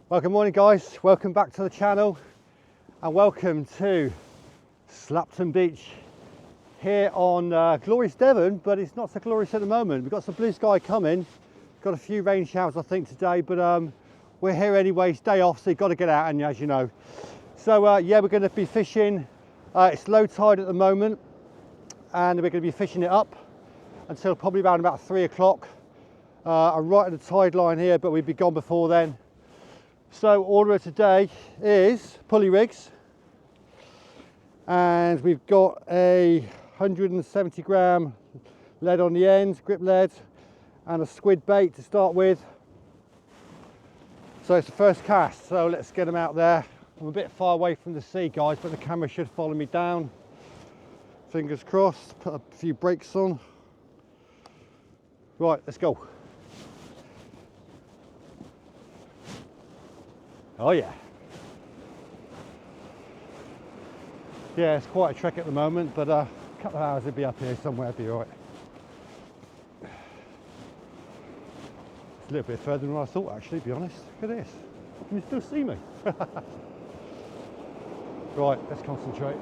Well, good morning guys, welcome back to the channel and welcome to Slapton Beach here on glorious Devon, but it's not so glorious at the moment. We've got some blue sky coming, got a few rain showers I think today, but we're here anyway. It's day off, so you've got to get out, and as you know. So yeah, we're going to be fishing. It's low tide at the moment and we're going to be fishing it up until probably around about 3 o'clock. I'm right at the tide line here, but we'd be gone before then. So order today is pulley rigs, and we've got a 170 gram lead on the end, grip lead, and a squid bait to start with. So it's the first cast, so let's get them out there. I'm a bit far away from the sea guys, but the camera should follow me down. Fingers crossed, put a few brakes on. Right, let's go. Oh yeah. Yeah, it's quite a trek at the moment, but a couple of hours it'll be up here somewhere, it'll be all right. It's a little bit further than I thought actually, to be honest. Look at this. Can you still see me? Right, let's concentrate.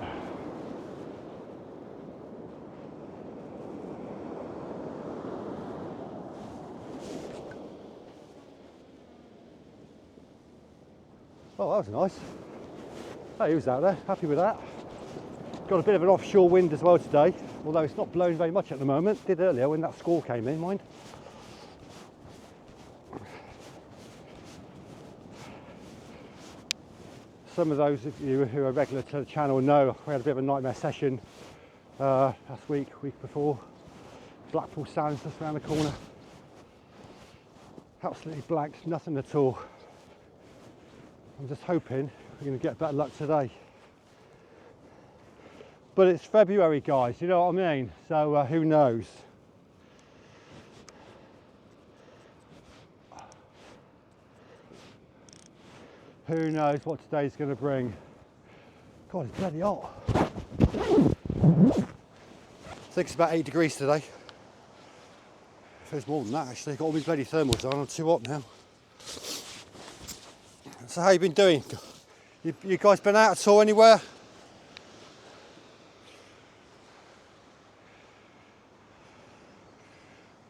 Oh, that was nice. Oh, he was out there, happy with that. Got a bit of an offshore wind as well today, although it's not blowing very much at the moment. Did earlier when that squall came in, mind. Some of those of you who are regular to the channel know we had a bit of a nightmare session last week before. Blackpool Sands just around the corner. Absolutely blanked, nothing at all. I'm just hoping we're going to get better luck today. But it's February guys, you know what I mean? So who knows? Who knows what today's going to bring. God, it's bloody hot. I think it's about 8 degrees today. Feels more than that actually. Got all these bloody thermals on, I'm too hot now. So how you been doing? You guys been out at all anywhere?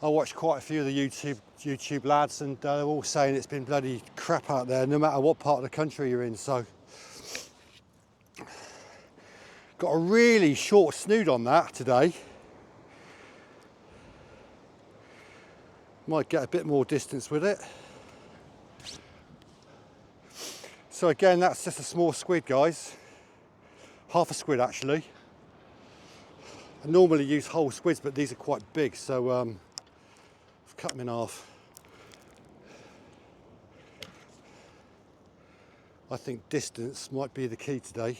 I watched quite a few of the YouTube lads, and they're all saying it's been bloody crap out there, no matter what part of the country you're in. So, got a really short snood on that today. Might get a bit more distance with it. So again, that's just a small squid, guys. Half a squid actually. I normally use whole squids, but these are quite big, so I've cut them in half. I think distance might be the key today,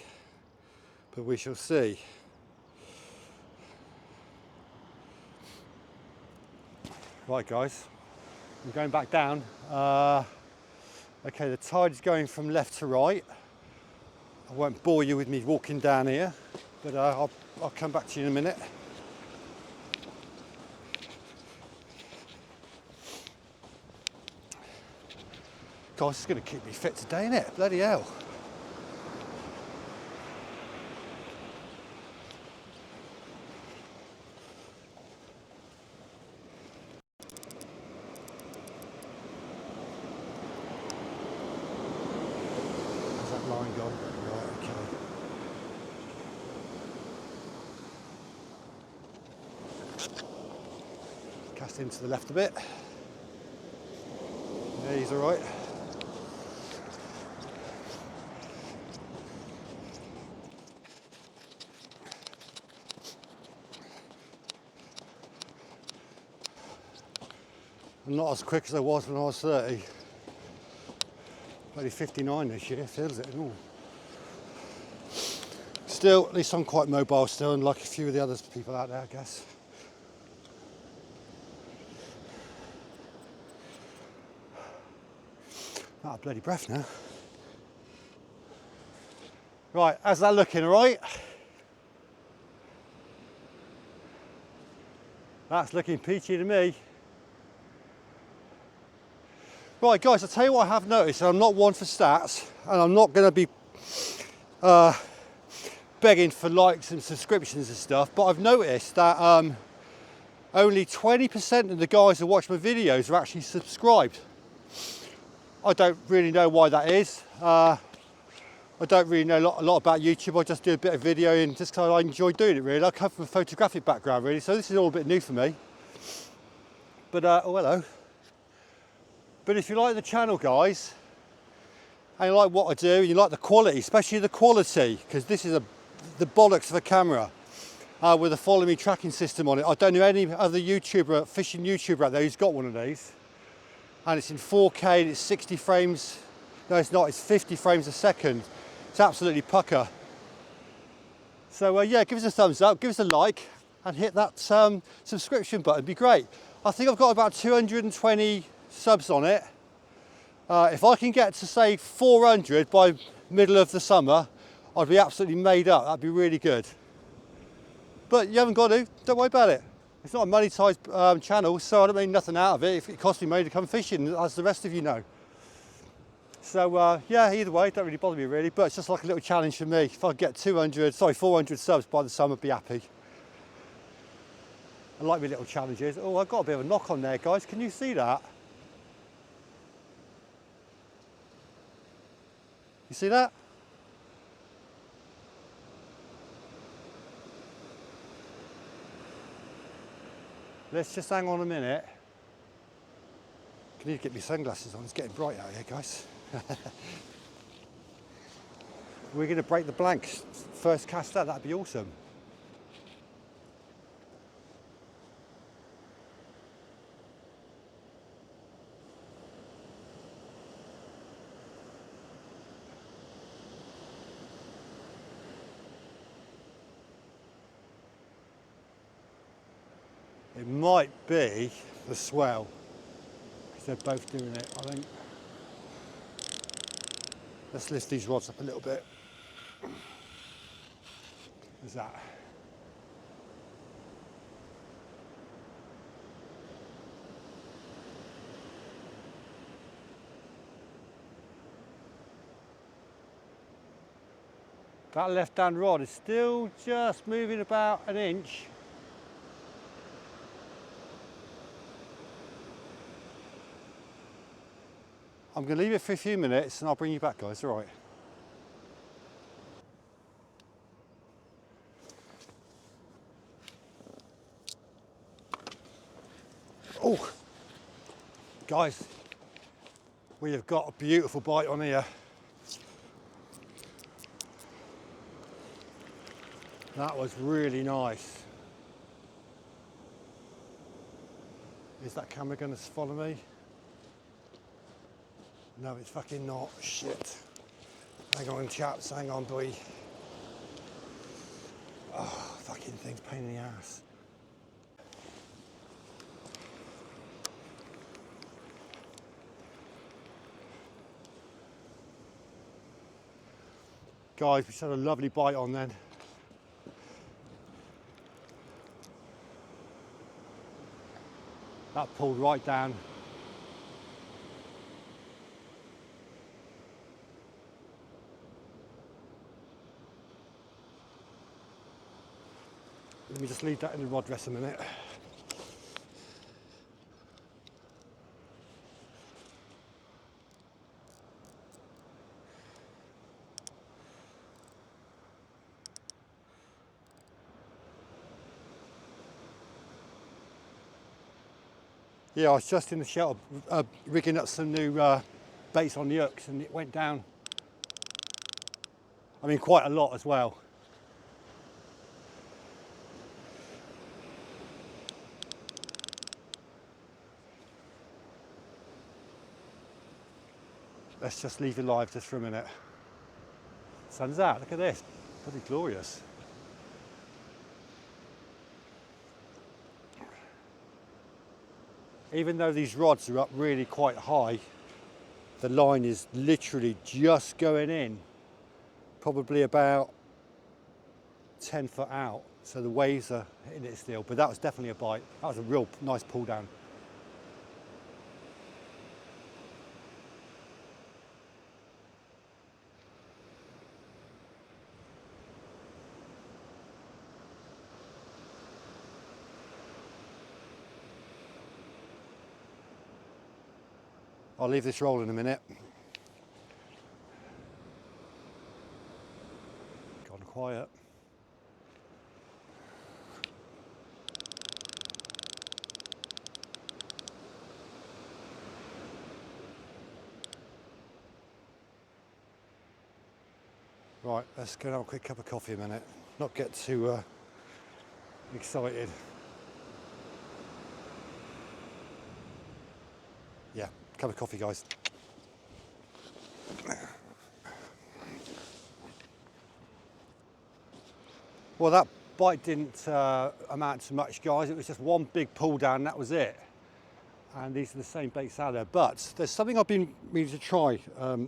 but we shall see. Right guys, I'm going back down. Okay, the tide is going from left to right. I won't bore you with me walking down here, but I'll come back to you in a minute. God, this is going to keep me fit today, isn't it? Bloody hell. How's that line gone? Right, okay. Cast into the left a bit. Yeah, he's all right. I'm not as quick as I was when I was 30. Only 59 this year, feels it and all. Still, at least I'm quite mobile still, and like a few of the other people out there, I guess. Out of bloody breath now. Right, how's that looking, all right? That's looking peachy to me. Right guys, I'll tell you what I have noticed, and I'm not one for stats, and I'm not going to be begging for likes and subscriptions and stuff, but I've noticed that only 20% of the guys who watch my videos are actually subscribed. I don't really know why that is. I don't really know a lot about YouTube. I just do a bit of videoing just because I enjoy doing it really. I come from a photographic background really, so this is all a bit new for me. But, oh hello. But if you like the channel guys, and you like what I do, and you like the quality, especially the quality, because this is the bollocks of a camera with a follow me tracking system on it. I don't know any other YouTuber, fishing YouTuber out there who's got one of these. And it's in 4K and it's 60 frames, no it's not, it's 50 frames a second. It's absolutely pucker. So yeah, give us a thumbs up, give us a like, and hit that subscription button, it'd be great. I think I've got about 220 subs on it. If I can get to say 400 by middle of the summer, I'd be absolutely made up, that'd be really good. But you haven't got to, don't worry about it. It's not a monetized channel, so I don't mean nothing out of it. If it costs me money to come fishing, as the rest of you know. So yeah, either way, it don't really bother me really, but it's just like a little challenge for me. If I get 400 subs by the summer, I'd be happy. I like my little challenges. Oh, I've got a bit of a knock on there, guys. Can you see that? You see that? Let's just hang on a minute. I need to get my sunglasses on, it's getting bright out here, guys. We're going to break the blank first cast out, that'd be awesome. It might be the swell, because they're both doing it, I think. Let's lift these rods up a little bit. There's that. That left-hand rod is still just moving about an inch. I'm going to leave it for a few minutes and I'll bring you back, guys, all right? Oh, guys, we have got a beautiful bite on here. That was really nice. Is that camera going to follow me? No, it's fucking not. Shit. Hang on, chaps. Hang on, boy. Oh, fucking thing's a pain in the ass. Guys, we just had a lovely bite on then. That pulled right down. Let me just leave that in the rod rest a minute. Yeah, I was just in the shelter rigging up some new baits on the hooks and it went down. I mean, quite a lot as well. Let's just leave it live just for a minute. Sun's out, look at this. Bloody glorious. Even though these rods are up really quite high, the line is literally just going in, probably about 10 foot out. So the waves are hitting it still, but that was definitely a bite. That was a real nice pull down. I'll leave this roll in a minute. Gone quiet. Right, let's go and have a quick cup of coffee a minute. Not get too excited. Yeah, cup of coffee, guys. Well, that bite didn't amount to much, guys. It was just one big pull down, that was it. And these are the same baits out there. But there's something I've been meaning to try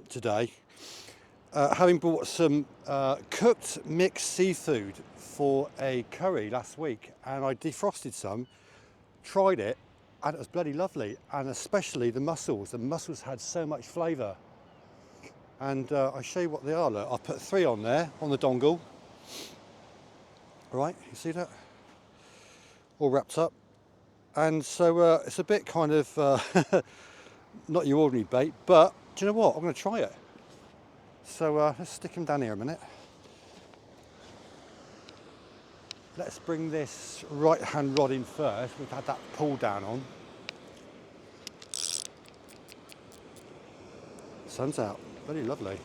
today. Having bought some cooked mixed seafood for a curry last week, and I defrosted some, tried it, and it was bloody lovely. And especially the mussels. The mussels had so much flavour. And I'll show you what they are. Look, I've put 3 on there on the dongle. All right, you see that? All wrapped up. And so it's a bit kind of not your ordinary bait, but do you know what? I'm going to try it. So let's stick him down here a minute. Let's bring this right hand rod in first. We've had that pull down on. Sun's out, very lovely.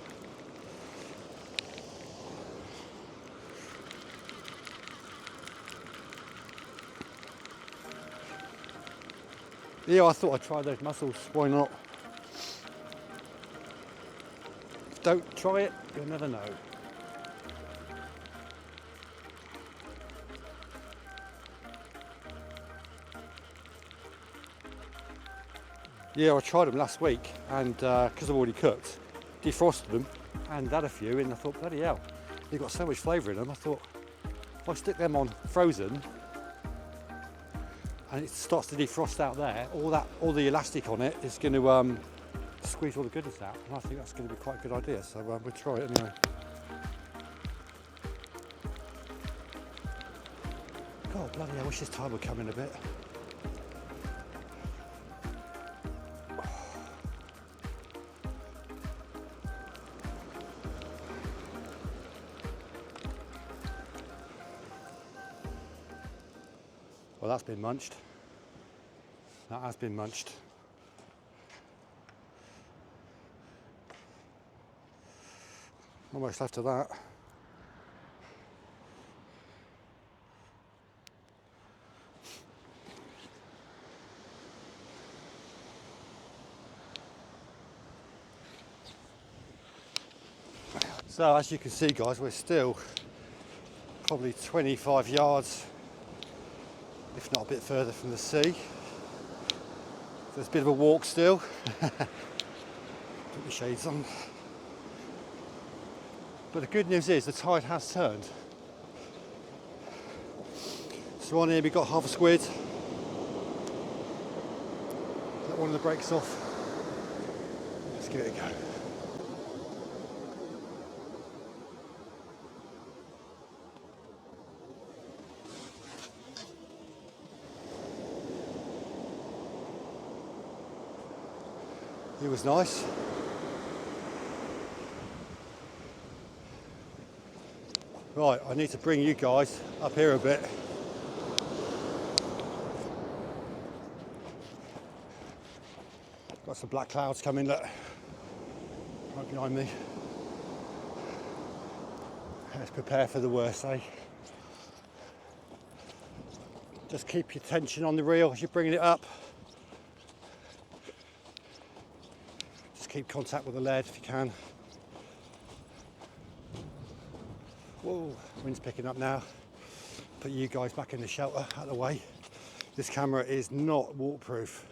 Yeah, I thought I'd try those mussels, why not? Don't try it, you'll never know. Yeah, I tried them last week, and because I've already cooked, defrosted them and had a few, and I thought, bloody hell, they've got so much flavour in them. I thought, if I stick them on frozen and it starts to defrost out there, all the elastic on it is going to squeeze all the goodness out, and I think that's going to be quite a good idea, so we'll try it anyway. God, bloody hell, I wish this tide would come in a bit. Well, that's been munched. That has been munched. Almost left of that. So as you can see, guys, we're still probably 25 yards, if not a bit further from the sea. There's a bit of a walk still. Put my shades on. But the good news is the tide has turned. So on here we've got half a squid. Let one of the brakes off. Let's give it a go. It was nice. Right, I need to bring you guys up here a bit. Got some black clouds coming, look, right behind me. Let's prepare for the worst, eh? Just keep your tension on the reel as you're bringing it up. Keep contact with the lead if you can. Whoa, wind's picking up now. Put you guys back in the shelter, out of the way. This camera is not waterproof.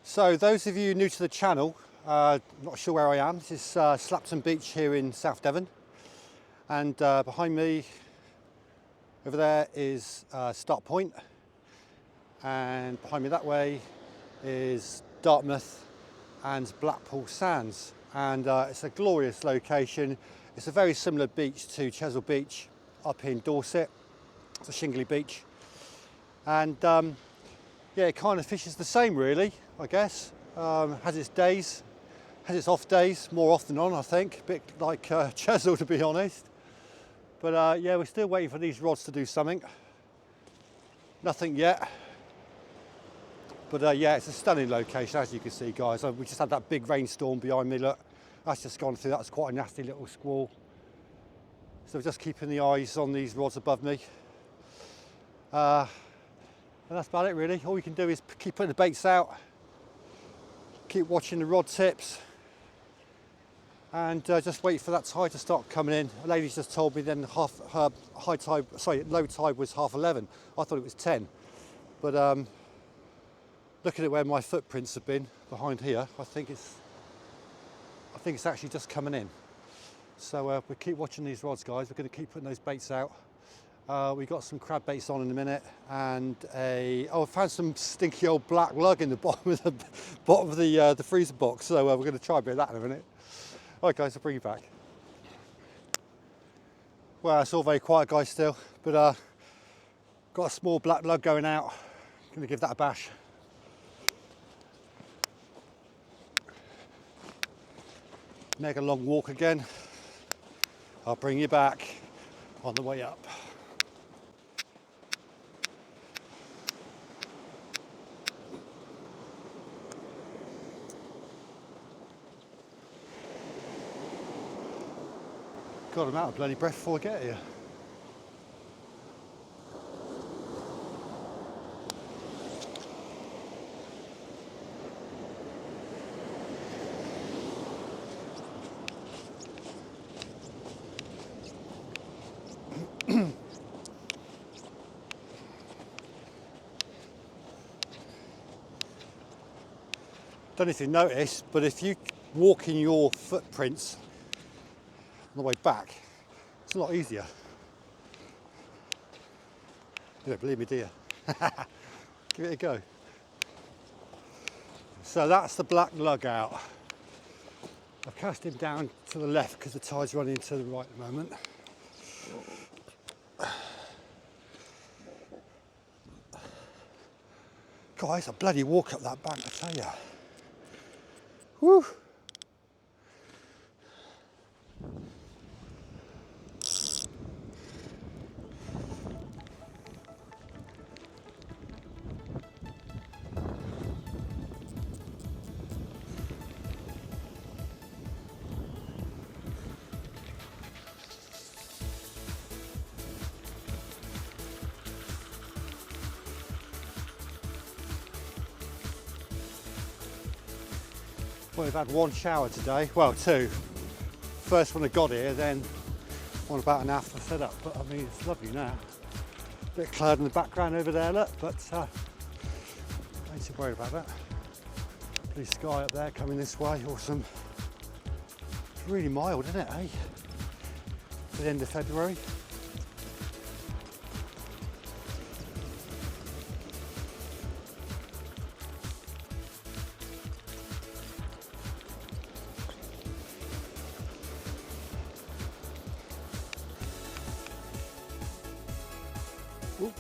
So those of you new to the channel, not sure where I am, this is Slapton Beach here in South Devon, and behind me Over there is Start Point, and behind me that way is Dartmouth and Blackpool Sands, and it's a glorious location. It's a very similar beach to Chesil Beach up in Dorset. It's a shingly beach, and yeah, it kind of fishes the same really, I guess. Has its days, has its off days, more off than on, I think, a bit like Chesil, to be honest. But yeah, we're still waiting for these rods to do something. Nothing yet. But yeah, it's a stunning location, as you can see, guys. We just had that big rainstorm behind me, look. That's just gone through, that's quite a nasty little squall. So we're just keeping the eyes on these rods above me. And that's about it really. All we can do is keep putting the baits out, keep watching the rod tips, and just wait for that tide to start coming in. A lady's just told me then her low tide was 11:30. I thought it was 10. But looking at where my footprints have been behind here, I think it's actually just coming in. So we keep watching these rods, guys. We're going to keep putting those baits out. We got some crab baits on in a minute, and I found some stinky old black lug in the bottom of the freezer box. So we're going to try a bit of that in a minute. All right, guys, I'll bring you back. Well, it's all very quiet, guys, still, but got a small black lug going out. Going to give that a bash. Mega long walk again. I'll bring you back on the way up. God, I'm out of bloody breath before I get here. Don't know if you noticed, but if you walk in your footprints on the way back, it's a lot easier. You don't believe me, do you? Give it a go. So that's the black lug out. I've cast him down to the left because the tide's running to the right at the moment. God, it's a bloody walk up that bank, I tell you. Woo! Well, we've had one shower today, well, two. First when I got here, then one about an hour for setup, but I mean, it's lovely now. Bit of cloud in the background over there, look, but I ain't too worried about that. Blue sky up there coming this way, awesome. It's really mild, isn't it, eh? At the end of February. Ooh.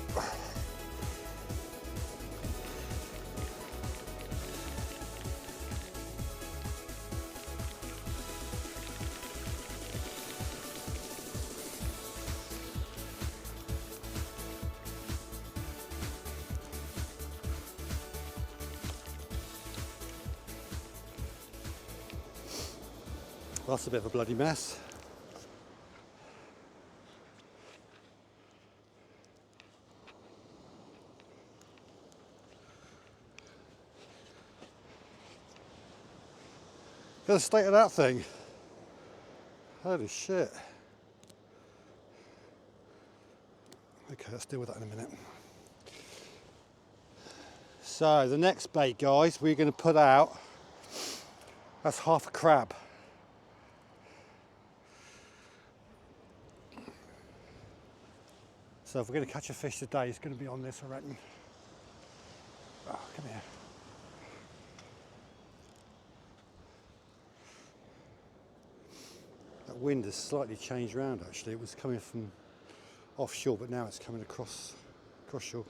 Well, that's a bit of a bloody mess. Look at the state of that thing. Holy shit. Okay, let's deal with that in a minute. So the next bait, guys, we're going to put out, that's half a crab. So So if we're going to catch a fish today, it's going to be on this, I reckon. Oh, come here. That wind has slightly changed round actually. It was coming from offshore, but now it's coming across shore.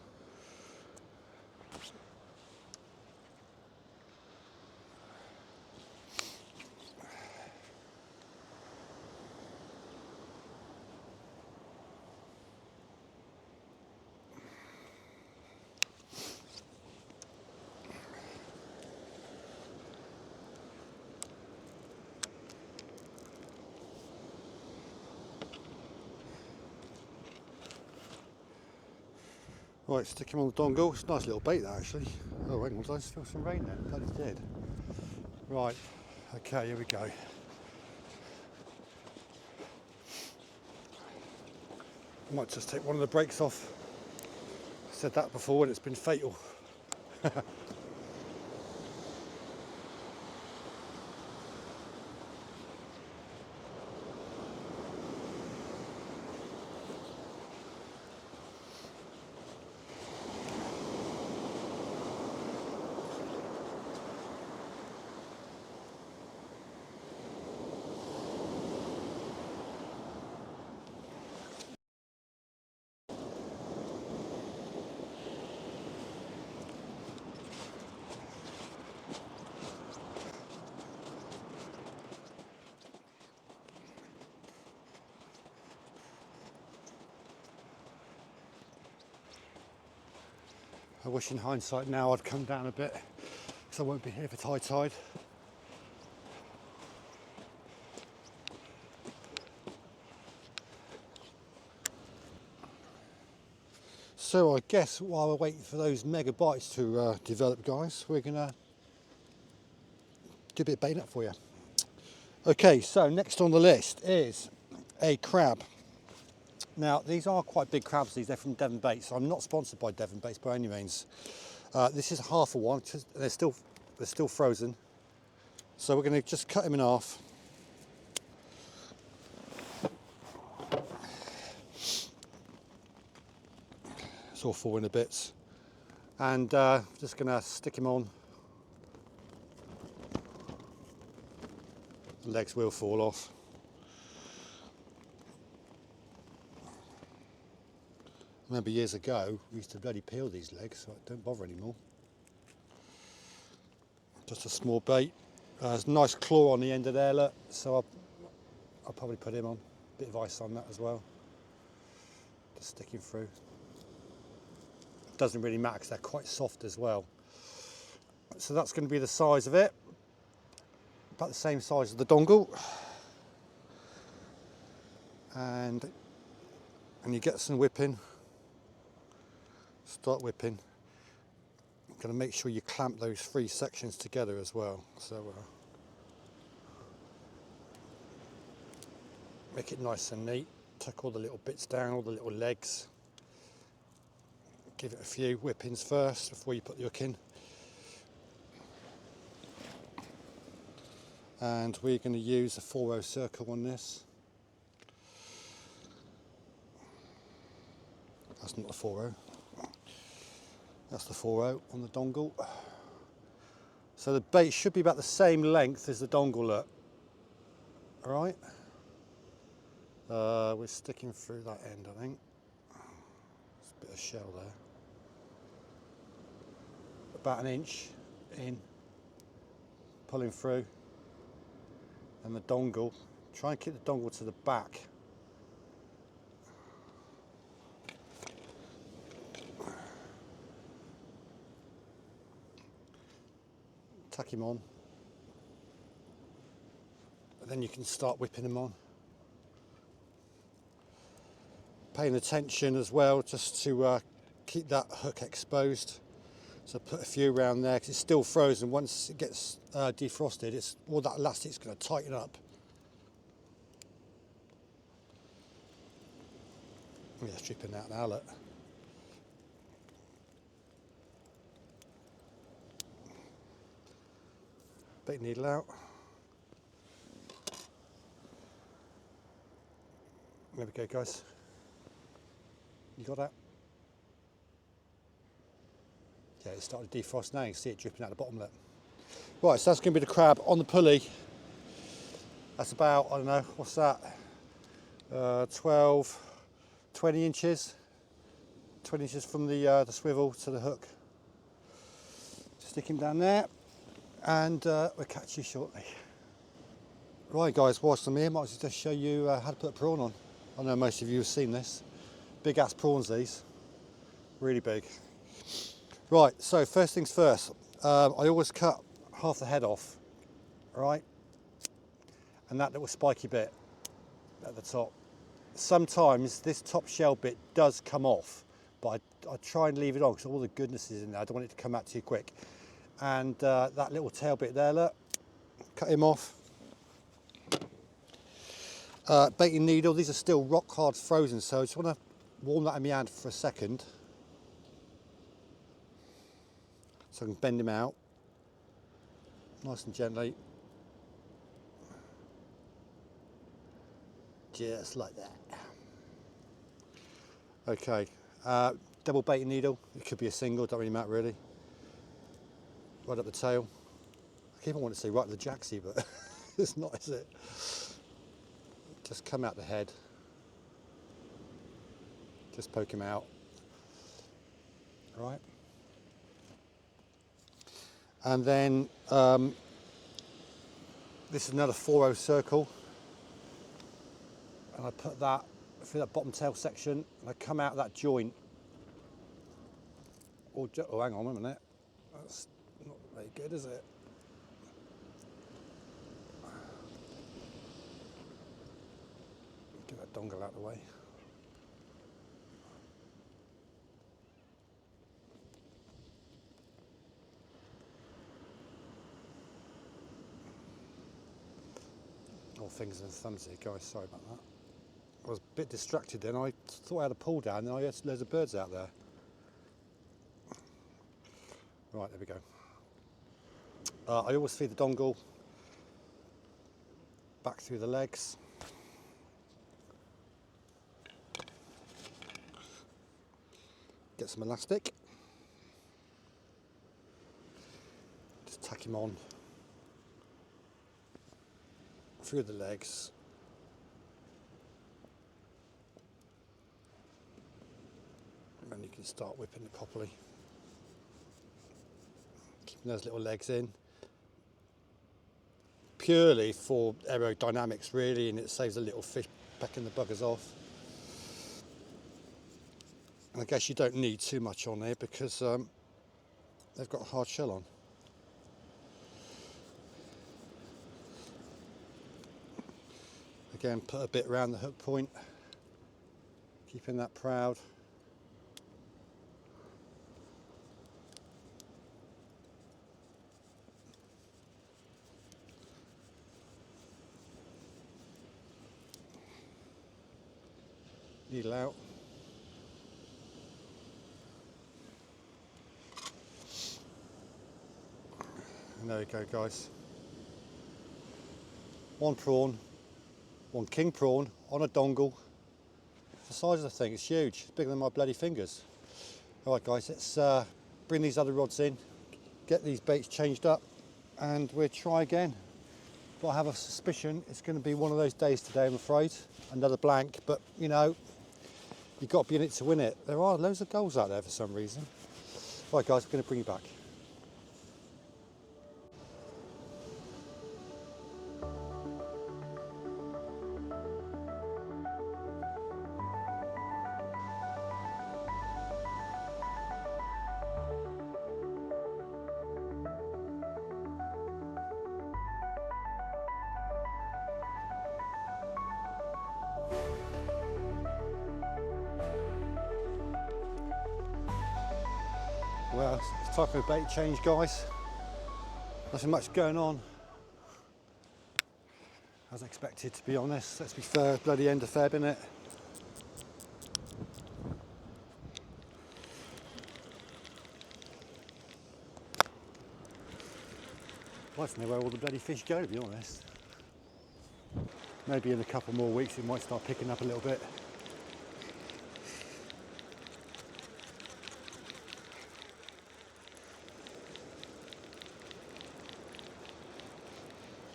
Right, stick him on the dongle. It's a nice little bait that actually. Oh, hang on, did I just feel some rain then? I thought it did. Right, okay, here we go. I might just take one of the brakes off. I said that before and it's been fatal. I wish in hindsight now I'd come down a bit because I won't be here for high tide. So I guess while we're waiting for those mega bites to develop, guys, we're gonna do a bit of baiting up for you. Okay, so next on the list is a crab. Now these are quite big crabs. They're from Devon Baits. I'm not sponsored by Devon Baits by any means. This is half a one. They're still frozen. So we're going to just cut him in half. It's all falling to bits, and just going to stick him on. The legs will fall off. I remember years ago we used to bloody peel these legs, so I don't bother anymore. Just a small bait. There's a nice claw on the end of there, look, so I'll probably put him on. Bit of ice on that as well. Just sticking through. Doesn't really matter because they're quite soft as well. So that's going to be the size of it. About the same size as the dongle. And you get some whipping. Start whipping. You're going to make sure you clamp those three sections together as well. So make it nice and neat. Tuck all the little bits down, all the little legs. Give it a few whippings first before you put the hook in. And we're going to use a 4-0 circle on this. That's not the 4-0. That's the 4-0 on the dongle. So the bait should be about the same length as the dongle, look. Alright. We're sticking through that end, I think. There's a bit of shell there. About an inch in, pulling through. And the dongle, try and keep the dongle to the back. Tuck him on. And then you can start whipping him on. Paying attention as well, just to keep that hook exposed. So put a few around there because it's still frozen. Once it gets defrosted, all that elastic's going to tighten up. Yeah, stripping out now, look. Bait needle out. There we go, guys. You got that? Yeah, it's starting to defrost now. You can see it dripping out the bottom lip. Right, so that's going to be the crab on the pulley. That's about, I don't know, what's that? 12, 20 inches. 20 inches from the swivel to the hook. Stick him down there, and we'll catch you shortly. Right guys, whilst I'm here, might as well just show you how to put a prawn on. I know most of you have seen this. Big ass prawns these, really big. Right, so first things first, I always cut half the head off, right? And that little spiky bit at the top. Sometimes this top shell bit does come off, but I try and leave it on because all the goodness is in there. I don't want it to come out too quick. And that little tail bit there, look, cut him off. Baiting needle, these are still rock hard frozen, so I just want to warm that in my hand for a second. So I can bend him out, nice and gently. Just like that. Okay, double baiting needle, it could be a single, don't really matter really. Right up the tail. I keep on wanting to say right up the jacksie, but it's not, is it? Just come out the head. Just poke him out. Right. And then this is another 4/0 circle. And I put that through that bottom tail section, and I come out that joint. Oh, hang on a minute. That's not very good, is it? Get that dongle out of the way. All fingers and thumbs here, guys, sorry about that. I was a bit distracted then. I thought I had a pull down and I had loads of birds out there. Right, there we go. I always feed the dongle back through the legs. Get some elastic. Just tack him on through the legs. And then you can start whipping it properly. Keeping those little legs in. Purely for aerodynamics really, and it saves the little fish pecking the buggers off. And I guess you don't need too much on there because they've got a hard shell on. Again, put a bit around the hook point, keeping that proud. Needle out. And there we go, guys. One prawn, one king prawn on a dongle. The size of the thing, it's huge. It's bigger than my bloody fingers. All right, guys, let's bring these other rods in, get these baits changed up, and we'll try again. But I have a suspicion it's going to be one of those days today, I'm afraid. Another blank, but you know, you've got to be in it to win it. There are loads of goals out there for some reason. All right, guys, I'm going to bring you back. Well, it's time for a bait change, guys. Nothing much going on, as expected, to be honest. Let's be fair, bloody end of Feb, innit? I'd like to know where all the bloody fish go, to be honest. Maybe in a couple more weeks it might start picking up a little bit.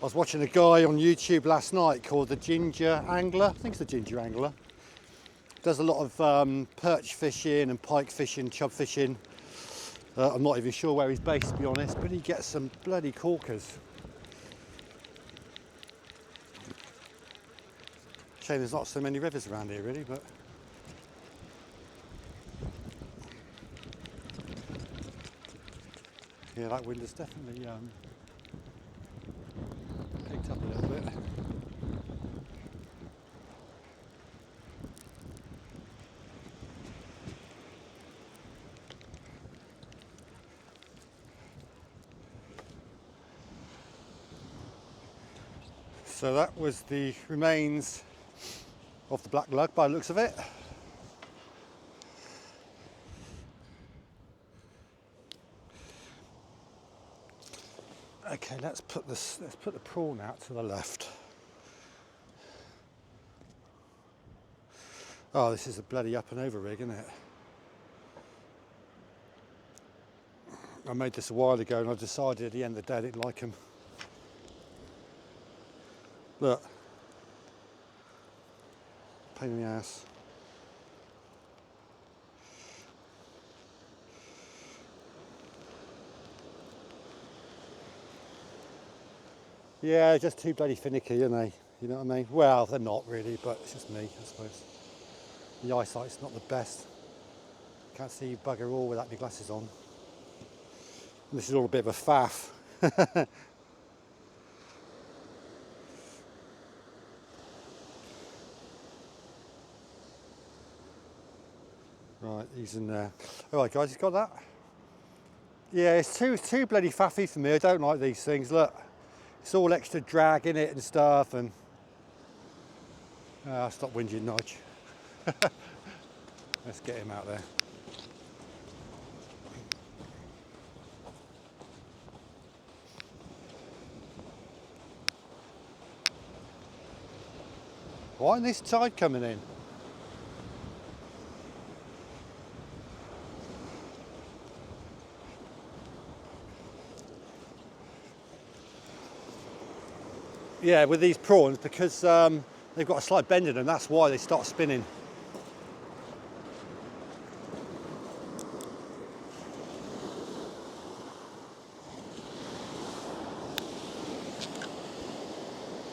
I was watching a guy on YouTube last night called the Ginger Angler. I think it's the Ginger Angler. Does a lot of perch fishing and pike fishing, chub fishing. I'm not even sure where he's based, to be honest, but he gets some bloody corkers. Shame there's not so many rivers around here, really, but yeah, that wind has definitely picked up a little bit. So that was the remains of the black lug by the looks of it. Okay, let's put the prawn out to the left. Oh, this is a bloody up and over rig, isn't it? I made this a while ago and I decided at the end of the day I didn't like them. Look. Pain in the ass. Yeah, just too bloody finicky, aren't they? You know what I mean? Well, they're not really, but it's just me, I suppose. The eyesight's not the best. Can't see bugger all without my glasses on. And this is all a bit of a faff. Right, he's in there. Alright guys, you got that? Yeah, it's too bloody faffy for me. I don't like these things. Look, it's all extra drag in it and stuff, and stop whinging, Nudge. Let's get him out there. Why isn't this tide coming in? Yeah, with these prawns, because they've got a slight bend in them, that's why they start spinning.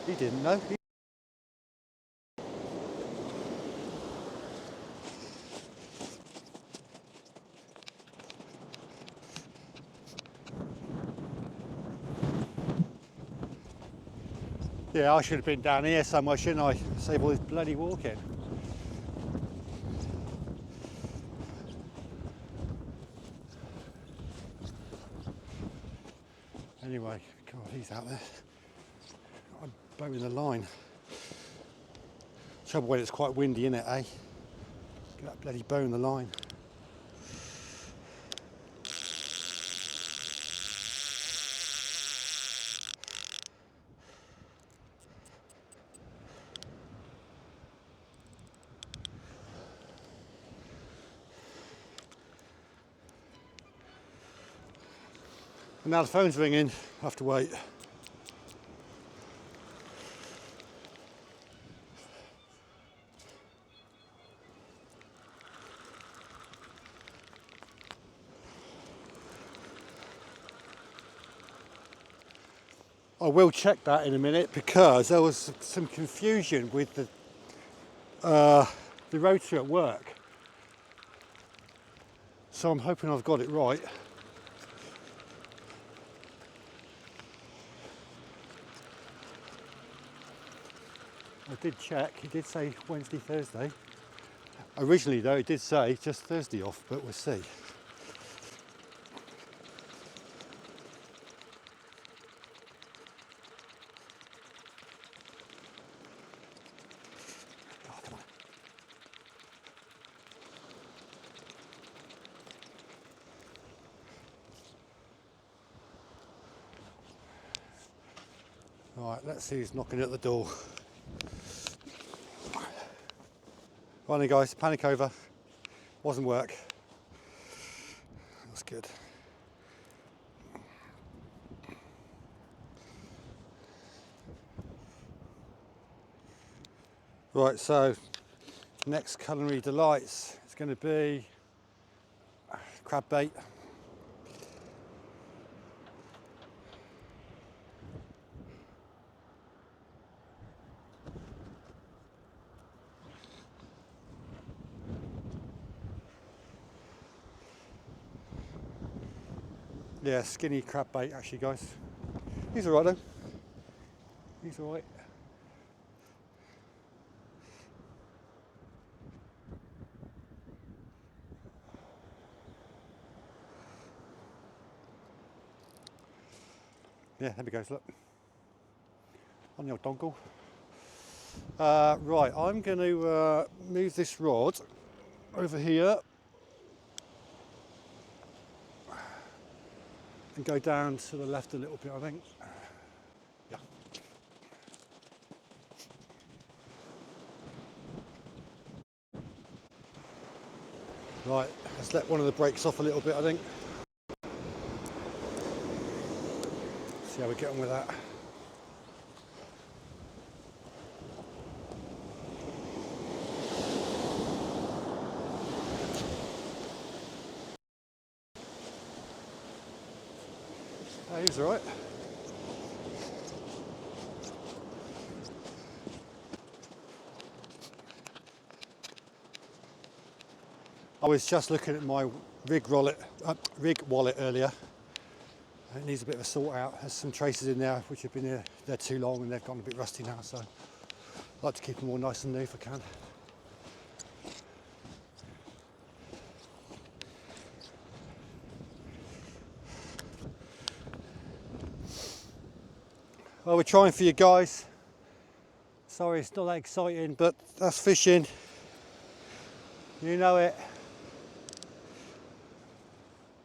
He didn't know. Yeah, I should have been down here somewhere, shouldn't I? Save all this bloody walking. Anyway, God, he's out there. I'm bowing the line. Trouble when it's quite windy, isn't it, eh? Get that bloody bow in the line. And now the phone's ringing, I have to wait. I will check that in a minute because there was some confusion with the rotary at work. So I'm hoping I've got it right. I did check, it did say Wednesday, Thursday. Originally though, it did say just Thursday off, but we'll see. Oh, come on. Right, let's see who's knocking at the door. Right then guys, panic over. Wasn't work. That's good. Right, so next culinary delights is going to be crab bait. Yeah, skinny crab bait actually, guys. He's alright though. He's alright. Yeah, there he goes, look. On the old dongle. Right, I'm going to move this rod over here and go down to the left a little bit, I think. Yeah. Right, let's let one of the brakes off a little bit, I think. See how we get on with that. Oh, he's alright. I was just looking at my rig wallet earlier. It needs a bit of a sort out. There's some traces in there which have been there too long and they've gotten a bit rusty now, so I like to keep them all nice and new if I can. Well, we're trying for you guys. Sorry, it's not that exciting, but that's fishing. You know it.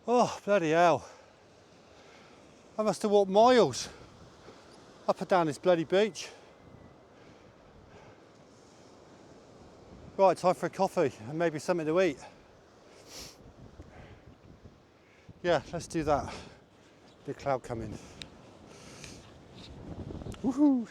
Oh, bloody hell. I must have walked miles up and down this bloody beach. Right, time for a coffee and maybe something to eat. Yeah, let's do that. Big cloud coming. Woohoo!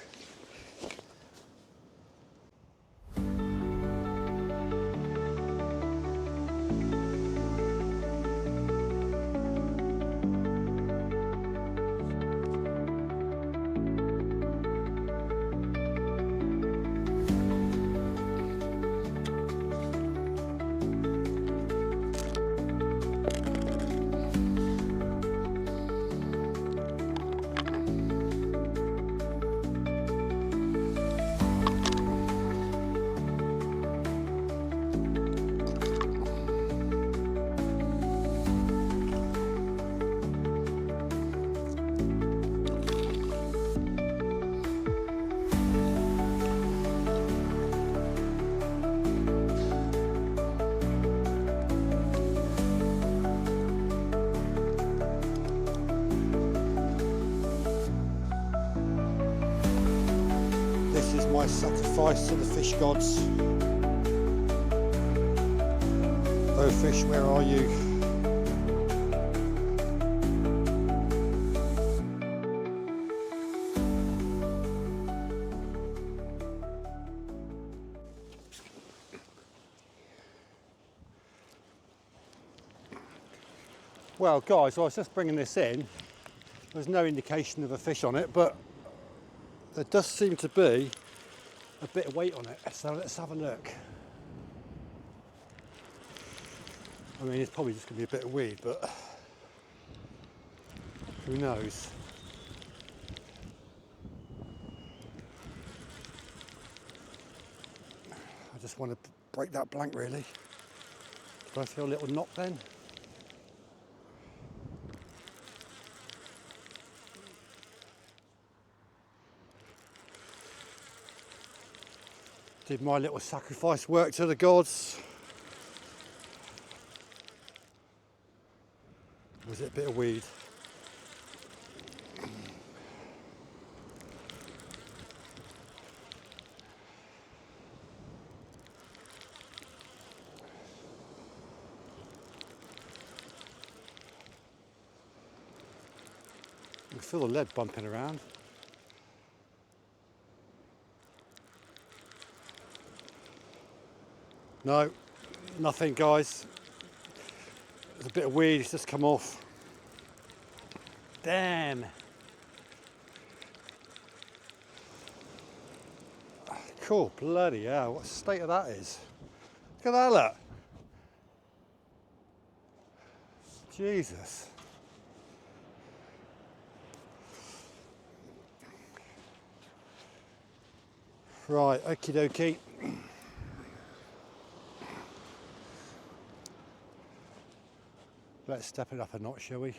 This is my sacrifice to the fish gods. Oh fish, where are you? Well guys, I was just bringing this in. There's no indication of a fish on it, but there does seem to be a bit of weight on it, so let's have a look. I mean, it's probably just going to be a bit of weed, but who knows? I just want to break that blank, really. Do I feel a little knock then? Did my little sacrifice work to the gods? Was it a bit of weed? I can feel the lead bumping around. No, nothing guys. There's a bit of weed, it's just come off. Damn. Cool, bloody hell, what a state of that is. Look at that, look. Jesus. Right, okie dokie. Let's step it up a notch, shall we?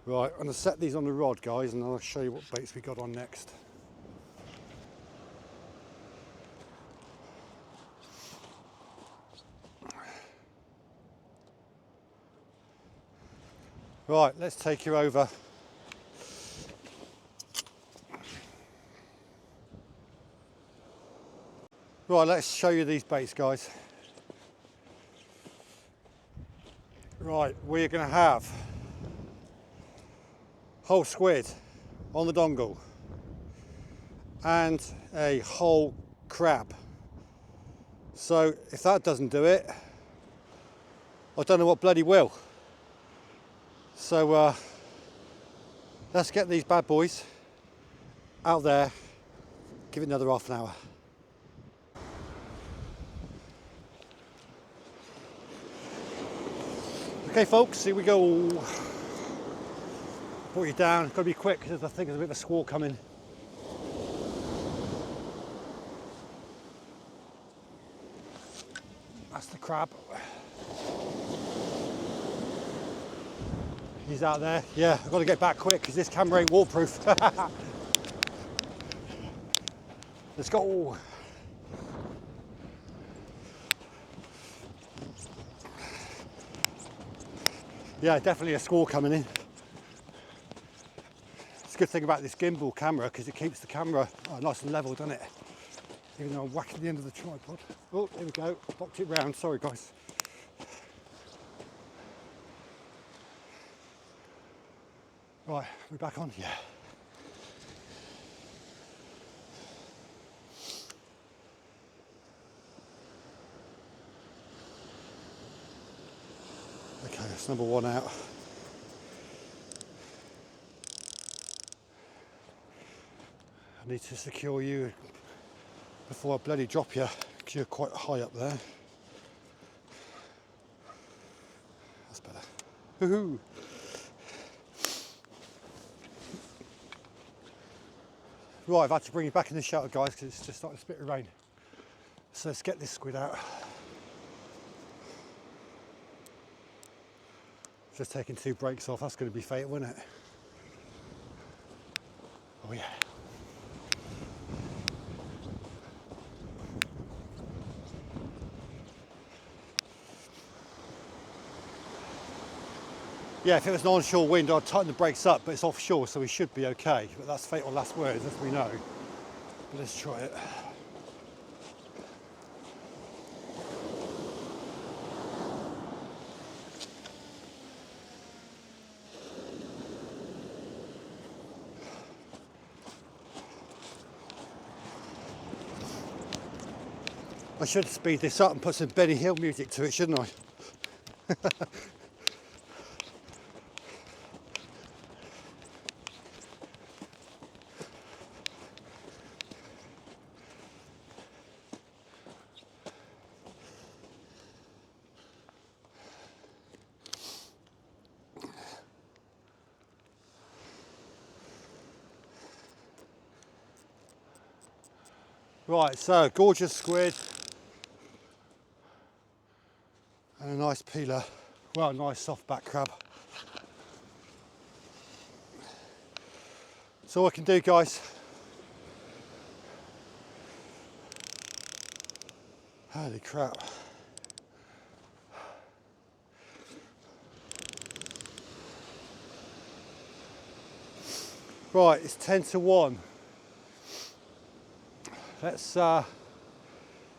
Right, I'm going to set these on the rod, guys, and I'll show you what baits we got on next. Right, let's take you over. Right, let's show you these baits, guys. Right, we're going to have whole squid on the dongle and a whole crab. So if that doesn't do it, I don't know what bloody will. So let's get these bad boys out there, give it another half an hour. Okay folks, here we go. Put you down, got to be quick because I think there's a bit of a squall coming. That's the crab. He's out there. Yeah, I've got to get back quick because this camera ain't waterproof. Let's go. Yeah, definitely a squall coming in. It's a good thing about this gimbal camera because it keeps the camera nice and level, doesn't it? Even though I'm whacking the end of the tripod. Oh, there we go. Locked it round. Sorry, guys. Right, we're back on. Yeah. Okay, that's number one out. I need to secure you before I bloody drop you because you're quite high up there. That's better. Woohoo! Right, I've had to bring you back in the shelter, guys, because it's just starting to spit with rain. So let's get this squid out. Just taking 2 breaks off, that's going to be fatal, isn't it? Oh yeah. Yeah, if it was an onshore wind, I'd tighten the brakes up, but it's offshore, so we should be okay. But that's fatal last words, as we know. But let's try it. I should speed this up and put some Benny Hill music to it, shouldn't I? Right, so gorgeous squid and a nice peeler, well, a nice soft back crab. That's all I can do, guys. Holy crap. Right, it's 10 to 1. Let's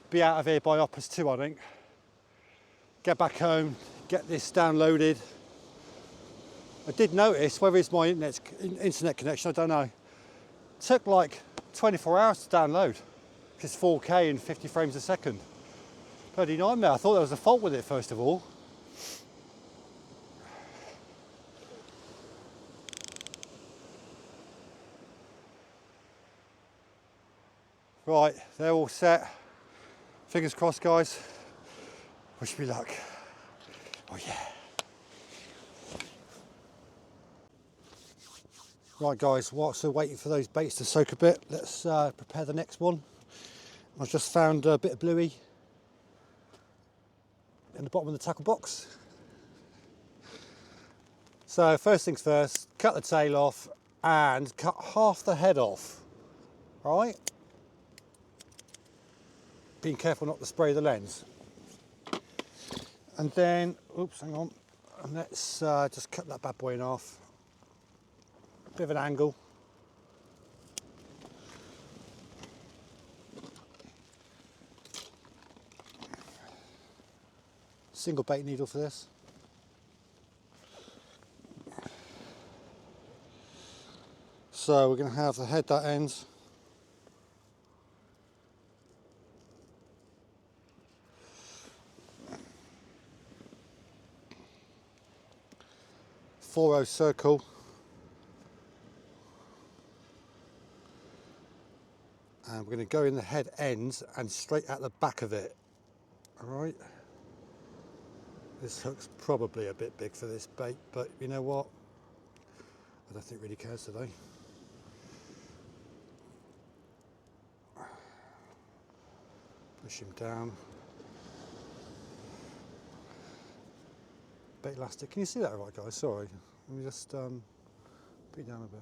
be out of here by 2, I think. Get back home, get this downloaded, I did notice, whether it's my internet connection, I don't know, it took like 24 hours to download. It's 4K and 50 frames a second. Bloody nightmare. I thought there was a fault with it first of all. Right, they're all set. Fingers crossed, guys. Wish me luck. Oh yeah. Right guys, whilst we're waiting for those baits to soak a bit, let's prepare the next one. I've just found a bit of bluey in the bottom of the tackle box. So first things first, cut the tail off and cut half the head off, all right? Being careful not to spray the lens. And then, oops, hang on, and let's just cut that bad boy in half. Bit of an angle. Single bait needle for this. So we're going to have the head that ends. Four-row circle. And we're going to go in the head ends and straight at the back of it. All right. This hook's probably a bit big for this bait, but you know what? I don't think it really cares today. Push him down. Bait elastic. Can you see that all right, guys? Sorry. Let me just put it down a bit.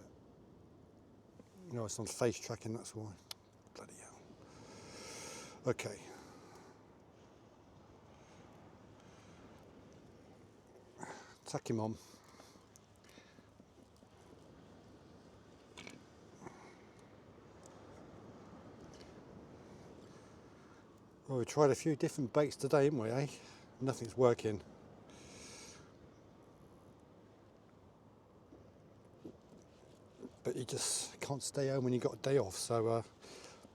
No, it's on face tracking, that's why. Bloody hell. Okay. Tack him on. Well, we tried a few different baits today, haven't we, eh? Nothing's working. But you just can't stay home when you've got a day off, so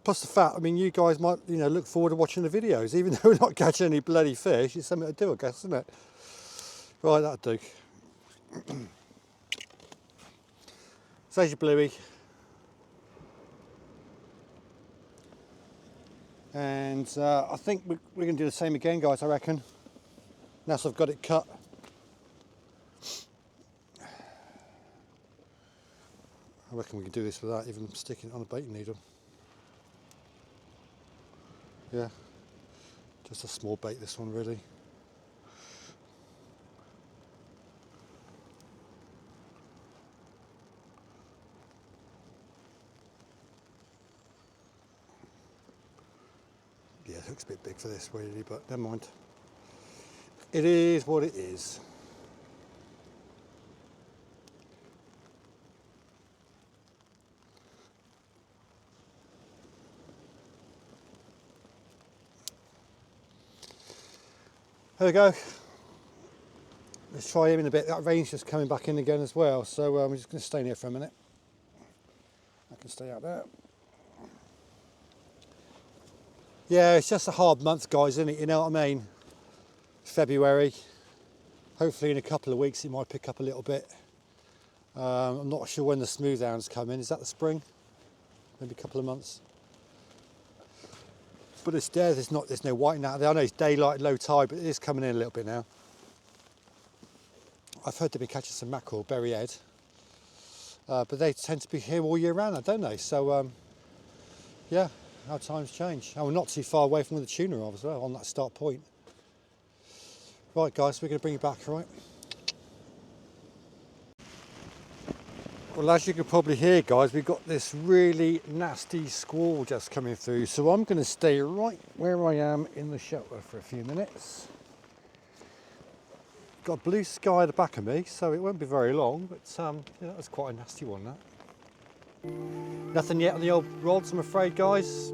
plus the fact, I mean, you guys might, you know, look forward to watching the videos, even though we're not catching any bloody fish. It's something to do, I guess, isn't it? Right, that'll do. So there's your bluey. And I think we're going to do the same again, guys, I reckon. Now I've got it cut. I reckon we can do this without even sticking it on a baiting needle. Yeah, just a small bait, this one, really. Yeah, it looks a bit big for this, really, but never mind. It is what it is. There we go. Let's try him in a bit. That rain's just coming back in again as well, so I'm just going to stay in here for a minute. I can stay out there. Yeah, it's just a hard month, guys, isn't it? You know what I mean? February. Hopefully in a couple of weeks it might pick up a little bit. I'm not sure when the smooth hounds come in. Is that the spring? Maybe a couple of months. But it's there. There's no whiting out there. I know it's daylight, low tide, but it is coming in a little bit now. I've heard they've been catching some mackerel, berry head, but they tend to be here all year round, don't they? So yeah, how times change. And we're not too far away from where the tuna are as well, on that start point. Right, guys, we're going to bring you back, right? Well, as you can probably hear, guys, we've got this really nasty squall just coming through, so I'm going to stay right where I am in the shelter for a few minutes. Got blue sky at the back of me, so it won't be very long, but yeah, that was quite a nasty one, that. Nothing yet on the old rods, I'm afraid, guys.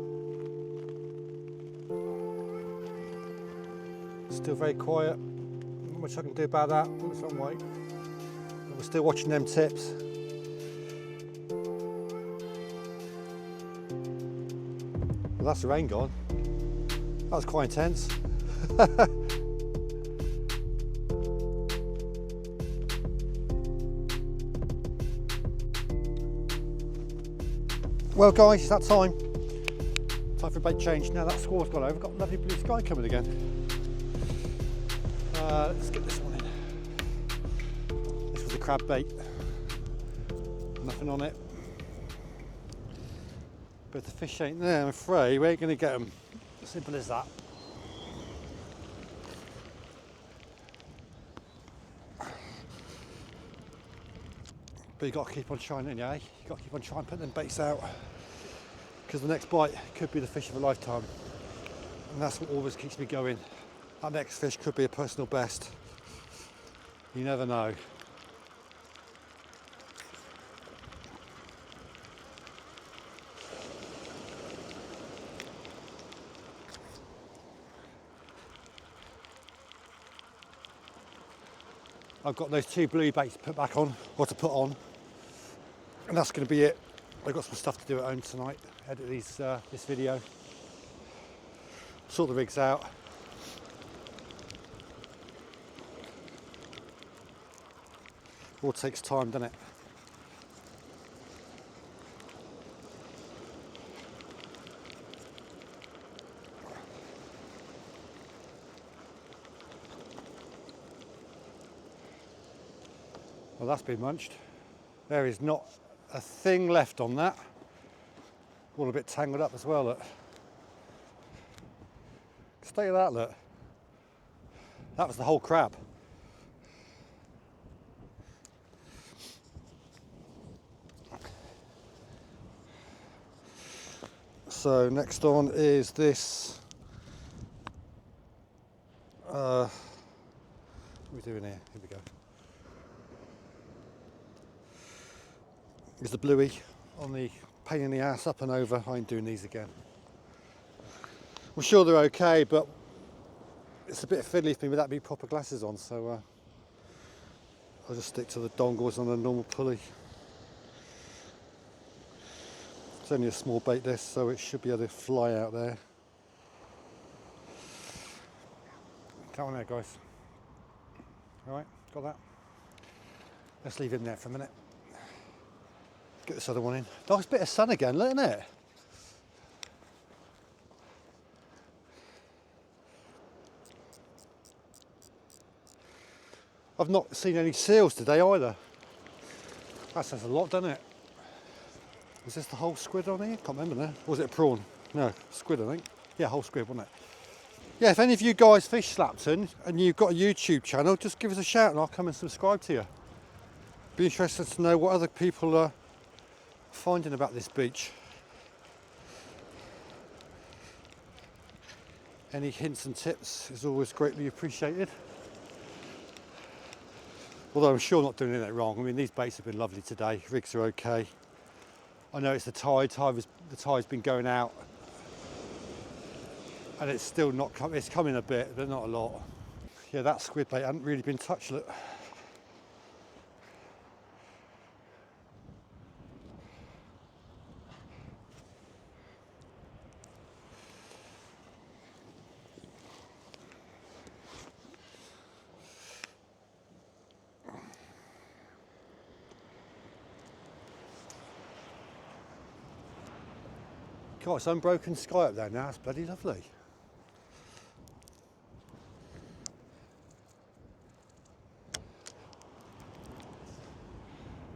Still very quiet. Not much I can do about that. Oops, wrong way. We're still watching them tips. Well, that's the rain gone. That was quite intense. Well guys, it's that time. Time for a bait change. Now that squall's gone over, we've got lovely blue sky coming again. Let's get this one in. This was a crab bait. Nothing on it. But the fish ain't there, I'm afraid. We ain't going to get them. Simple as that. But you've got to keep on trying, yeah? You've got to keep on trying putting them baits out, because the next bite could be the fish of a lifetime. And that's what always keeps me going. That next fish could be a personal best. You never know. I've got those 2 blue baits to put back on, or to put on, and that's going to be it. I've got some stuff to do at home tonight. Edit this video, sort the rigs out. All takes time, doesn't it? Well, that's been munched. There is not a thing left on that. All a bit tangled up as well, look. State of that, look. That was the whole crab. So next on is this. What are we doing here? Here we go. Is the bluey on the pain in the ass up and over. I ain't doing these again. I'm sure they're okay, but it's a bit fiddly for me without me proper glasses on, so I'll just stick to the dongles on a normal pulley. It's only a small bait this, so it should be able to fly out there. Come on there, guys. Alright, got that. Let's leave him there for a minute. Get this other one in. Nice bit of sun again, isn't it? I've not seen any seals today either. That says a lot, doesn't it? Was this the whole squid on here? Can't remember now. Or was it a prawn? No, squid I think. Yeah, whole squid, wasn't it? Yeah, if any of you guys fish Slapton and you've got a YouTube channel, just give us a shout and I'll come and subscribe to you. Be interested to know what other people are finding about this beach. Any hints and tips is always greatly appreciated. Although I'm sure I'm not doing anything wrong. I mean, these baits have been lovely today. Rigs are okay. I know it's the tide. The tide's been going out, and it's still not coming. It's coming a bit, but not a lot. Yeah, that squid bait hasn't really been touched. Look. God, it's unbroken sky up there now. It's bloody lovely.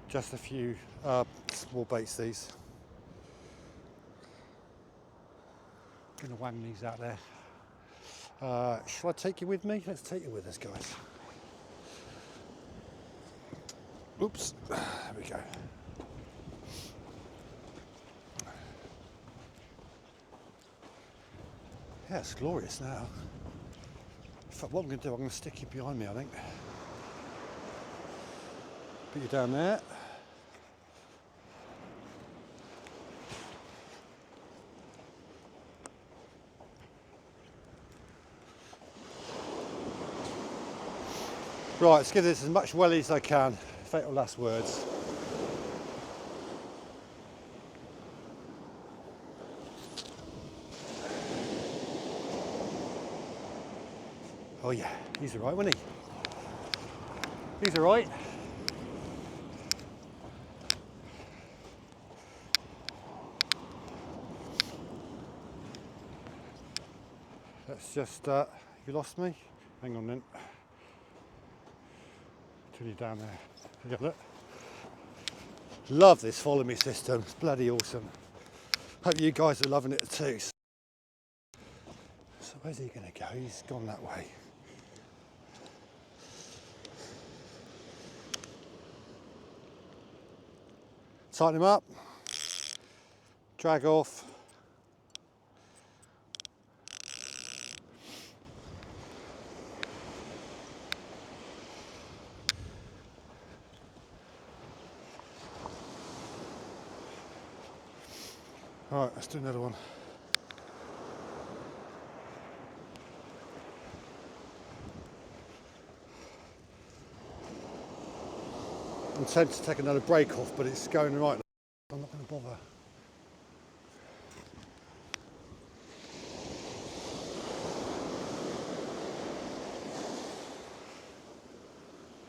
Just a few small baits, these. Gonna wang these out there. Shall I take you with me? Let's take you with us, guys. Oops, there we go. Yeah, it's glorious now. In fact, what I'm going to do, I'm going to stick you behind me, I think. Put you down there. Right, let's give this as much welly as I can. fatal last words. Oh yeah, he's all right, wasn't he? He's all right. Let's just, you lost me? Hang on then. Till you're down there. Look at that. Love this follow me system, it's bloody awesome. Hope you guys are loving it too. So where's he gonna go? He's gone that way. Tighten him up, drag off. All right, let's do another one. I'm tempted to take another break off, but it's going right. I'm not going to bother.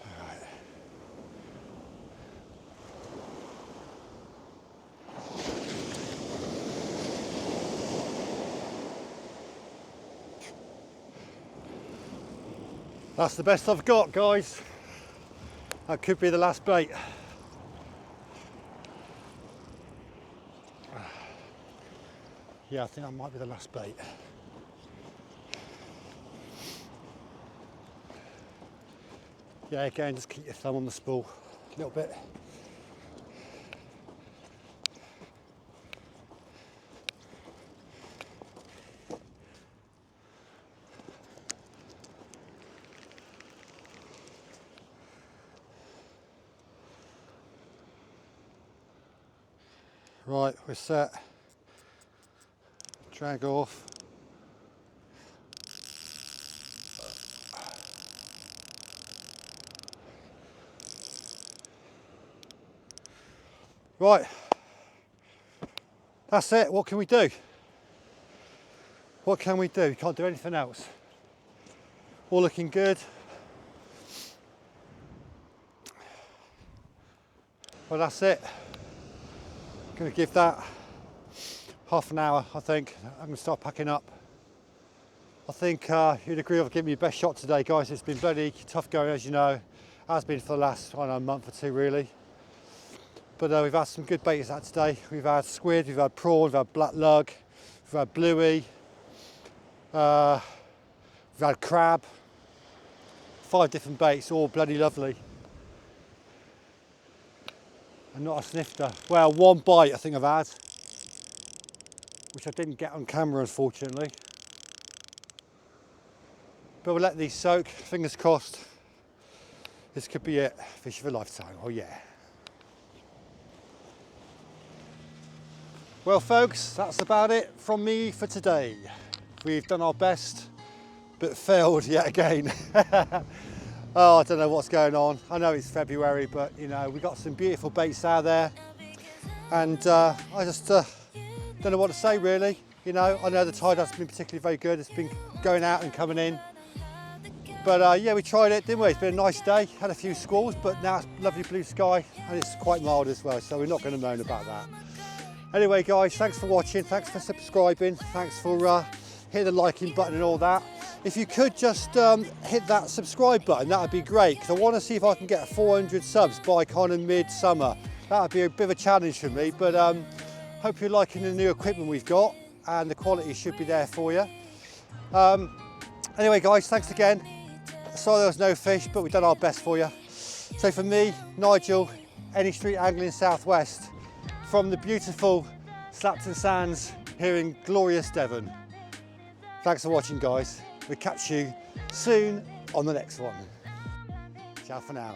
All right. That's the best I've got, guys. That could be the last bait. Yeah, I think that might be the last bait. Yeah, again, just keep your thumb on the spool a little bit. Right, we're set. Drag off. Right, that's it. What can we do? What can we do? We can't do anything else. All looking good. Well, that's it. Going to give that half an hour, I think. I'm going to start packing up. I think you'd agree I've given you the best shot today, guys. It's been bloody tough going, as you know. It has been for the last, I don't know, month or two, really. But we've had some good baits out today. We've had squid, we've had prawn, we've had black lug, we've had bluey, we've had crab. 5 different baits, all bloody lovely. And not a snifter. Well, 1 bite I think I've had, which I didn't get on camera, unfortunately. But we'll let these soak, fingers crossed. This could be it, fish of a lifetime, oh yeah. Well folks, that's about it from me for today. We've done our best, but failed yet again. Oh, I don't know what's going on. I know it's February, but you know, we've got some beautiful baits out there. And I just don't know what to say really. You know, I know the tide hasn't been particularly very good. It's been going out and coming in. But yeah, we tried it, didn't we? It's been a nice day, had a few squalls, but now it's lovely blue sky and it's quite mild as well, so we're not going to moan about that. Anyway guys, thanks for watching, thanks for subscribing, thanks for hitting the liking button and all that. If you could just hit that subscribe button, that would be great, because I want to see if I can get 400 subs by kind of mid-summer. That would be a bit of a challenge for me, but hope you're liking the new equipment we've got, and the quality should be there for you. Anyway guys, thanks again. Sorry there was no fish, but we've done our best for you. So for me, Nigel, Any Street Angling Southwest, from the beautiful Slapton Sands here in glorious Devon. Thanks for watching guys. We'll catch you soon on the next one. Ciao for now.